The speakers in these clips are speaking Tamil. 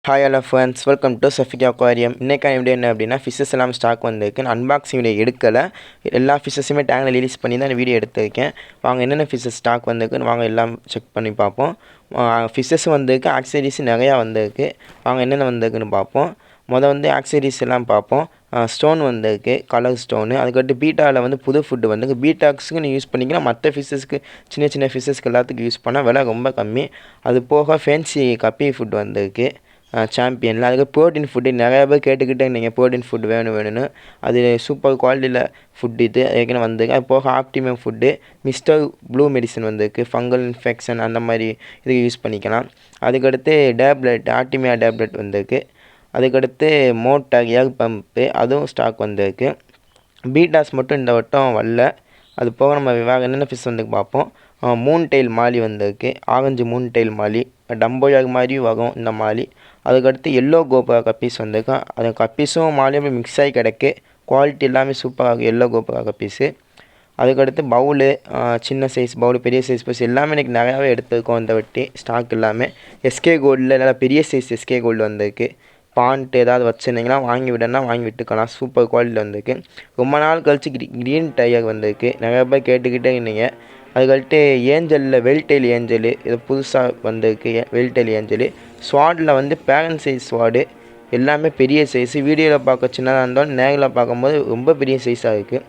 Hi hello friends, welcome to Shafiq aquarium. இன்றைக்கான வீடியோ என்ன அப்படின்னா, ஃபிஷ்ஷஸ் எல்லாம் ஸ்டாக் வந்திருக்கு. நான் அன்பாக்சிங் வீடியோ எடுக்கலை, எல்லா ஃபிஷ்ஷஸுமே டேங்கில் ரிலீஸ் பண்ணி தான் வீடியோ எடுத்திருக்கேன். வாங்க என்னென்ன ஃபிஷ்ஷஸ் ஸ்டாக் வந்திருக்குன்னு வாங்க எல்லாம் செக் பண்ணி பார்ப்போம். ஃபிஷ்ஷஸ் வந்திருக்கு, ஆக்சரிஸ் நிறையா வந்திருக்கு. வாங்க என்னென்ன வந்திருக்குன்னு பார்ப்போம். வந்து ஆக்சரிஸ் எல்லாம் பார்ப்போம். ஸ்டோன் வந்திருக்கு, கலர் ஸ்டோனு. அதுக்கடுத்து பீட்டாவில் வந்து புது ஃபுட்டு வந்து பீட்டாக்ஸுக்கு நீ யூஸ் பண்ணிக்கலாம். மற்ற ஃபிஷ்ஷஸ்க்கு சின்ன சின்ன ஃபிஷ்ஷஸ்க்கு எல்லாத்துக்கும் யூஸ் பண்ணால் விலை ரொம்ப கம்மி. அது போக ஃபேன்சி கப்பி ஃபுட் வந்திருக்கு சாம்பியனில். அதுக்கு ப்ரோட்டீன் ஃபுட்டு நிறையா பேர் கேட்டுக்கிட்டே நீங்கள் ப்ரோட்டீன் ஃபுட் வேணும்னு. அது சூப்பர் குவாலிட்டியில் ஃபுட் இது ஏற்கனவே வந்திருக்கு. அது போக optimum food, mister blue medicine வந்திருக்கு. ஃபங்கல் இன்ஃபெக்ஷன் அந்த மாதிரி இதுக்கு யூஸ் பண்ணிக்கலாம். அதுக்கடுத்து டேப்லெட், ஆர்டிமியா டேப்லெட் வந்திருக்கு. அதுக்கடுத்து மோட்டார் ஏர் பம்ப்பு, அதுவும் ஸ்டாக் வந்திருக்கு. பீட்டாஸ் மட்டும் இந்த வட்டம் வரல. அது போக நம்ம வேறு என்னென்ன ஃபிஷ் வந்து பார்ப்போம். மூன் டெயில் மாலி வந்திருக்கு, ஆரஞ்சு மூன் டெயில் மாலி, டம்போயாக் மாதிரியும் வரும் இந்த மாலி. அதுக்கடுத்து எல்லோ கோபுரா கப்பீஸ் வந்திருக்கு. அது கப்பீஸும் மாலியும் மிக்ஸ் ஆகி கிடக்கு. குவாலிட்டி எல்லாமே சூப்பராக இருக்குது எல்லோ கோபுரா கப்பீஸு. அதுக்கடுத்து பவுலு, சின்ன சைஸ் பவுலு, பெரிய சைஸ் பீஸ் எல்லாமே இன்றைக்கி நிறையாவே எடுத்துருக்கோம் இந்த வட்டி ஸ்டாக் எல்லாமே. எஸ்கே கோல்டில் நல்லா பெரிய சைஸ் எஸ்கே கோல்டு வந்திருக்கு. பாண்ட் ஏதாவது வச்சுருந்தீங்கன்னா வாங்கி விடனா வாங்கி விட்டுக்கலாம். சூப்பர் குவாலிட்டியில் வந்திருக்கு. ரொம்ப நாள் கழிச்சு க்ரீன் டைகர் வந்திருக்கு, நிறையா பேர் கேட்டுக்கிட்டே இருந்தீங்க. அதுக்கடுத்து ஏஞ்சலில் வெல்டெயில் ஏஞ்சலு, இது புதுசாக வந்திருக்கு வெல்டெயில் ஏஞ்சலு. ஸ்வாடில் வந்து பேரண்ட் சைஸ் ஸ்வாடு, எல்லாமே பெரிய சைஸு. வீடியோவில் பார்க்க சின்னதாக இருந்தாலும் நேரில் பார்க்கும்போது ரொம்ப பெரிய சைஸாக இருக்குது.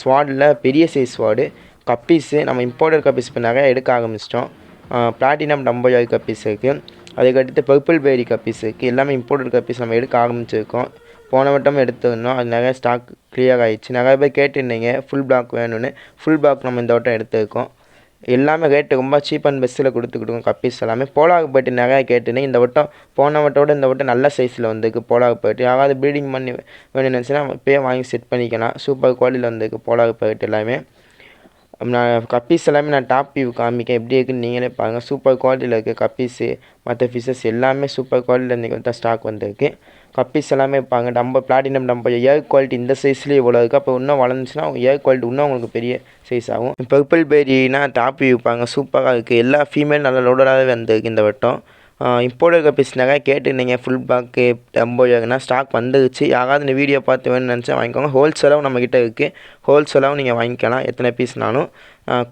ஸ்வாடில் பெரிய சைஸ் ஸ்வாடு. கப்பீஸு நம்ம இம்போர்ட்டட் கப்பீஸ் இப்போ நிறையா எடுக்க ஆரம்பிச்சிட்டோம். பிளாட்டினம் டம்போயாக் கப்பீஸ் இருக்குது. அதுக்கடுத்து பர்பிள் பேரி கப்பீஸ் இருக்குது. எல்லாமே இம்போர்ட்டட் கப்பீஸ் நம்ம எடுக்க ஆரம்பிச்சிருக்கோம். போன வட்டம் எடுத்துருந்தோம், அது நிறையா ஸ்டாக் கிளியர் ஆகிடுச்சு. நிறைய பேர் கேட்டுருந்தீங்க ஃபுல் பிளாக் வேணும்னு. ஃபுல் பிளாக் நம்ம இந்த வட்டம் எடுத்துருக்கோம். எல்லாமே ரேட்டு ரொம்ப சீப் அண்ட் பெஸ்ட்டில் கொடுத்துக்கிட்டோம் கப்பீஸ் எல்லாமே. போலாக் பேட்டு நிறையா கேட்டுருந்தேன். இந்த வட்டம் போன வட்டோட இந்த வட்டம் நல்ல சைஸில் வந்திருக்கு போலாக் பேட்டு. யாராவது ப்ரீடிங் பண்ணி வேணும்னு நினச்சின்னா இப்போயே வாங்கி செட் பண்ணிக்கலாம். சூப்பர் குவாலிட்டியில் வந்திருக்கு போலாக் பேட்டு எல்லாமே. நான் கப்பீஸ் எல்லாமே நான் டாப் வியூ காமிக்கேன், எப்படி இருக்குன்னு நீங்களே பாருங்கள். சூப்பர் குவாலிட்டியில் இருக்குது கப்பீஸு. மற்ற ஃபிஷ்ஷஸ் எல்லாமே சூப்பர் குவாலிட்டியில் இன்றைக்கி வந்து ஸ்டாக் வந்திருக்கு. கப்பீஸ் எல்லாமே பாருங்கள். பிளாட்டினம் டம்போ ஏர் குவாலிட்டி இந்த சைஸ்லேயே இவ்வளோ இருக்குது. அப்போ இன்னும் வளர்ந்துச்சுன்னா ஏர் குவாலிட்டி இன்னும் உங்களுக்கு பெரிய சைஸ் ஆகும். பர்பிள் பேரினா டாப் வியூ பாருங்கள், சூப்பராக இருக்குது. எல்லா ஃபீமேல் நல்லா லோடடாகவே வந்திருக்கு இந்த வட்டம். இம்போர்ட்டட் கப்பீஸ் நிறையா கேட்டுருந்தீங்க ஃபுல் பேக்கு டம்போயாக்னா ஸ்டாக் வந்துருச்சு. யாராவது இந்த வீடியோ பார்த்து வேணும்னு நினச்சா வாங்கிக்கோங்க. ஹோல்சேலாகவும் நம்மக்கிட்ட இருக்குது, ஹோல்சேலாகவும் நீங்கள் வாங்கிக்கலாம் எத்தனை பீஸ்னாலும்.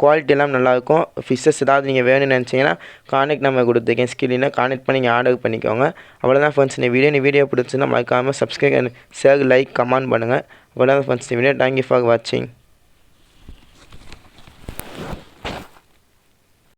குவாலிட்டி எல்லாம் நல்லாயிருக்கும். ஃபிஷ்ஷஸ் ஏதாவது நீங்கள் வேணும்னு நினச்சிங்கன்னா கான்டெக்ட் நம்பர் கொடுத்துருக்கேன் ஸ்கிரீனில், கான்டெக்ட் பண்ணி நீங்கள் ஆர்டர் பண்ணிக்கோங்க. அவ்வளோதான் ஃப்ரெண்ட்ஸ் இந்த வீடியோ பிடிச்சிருந்தா மறக்காமல் சப்ஸ்கிரைப், ஷேர், லைக், கமெண்ட் பண்ணுங்கள். அவ்வளோதான் ஃப்ரெண்ட்ஸ் இந்த வீடியோ. தேங்க்யூ ஃபார் வாட்சிங்.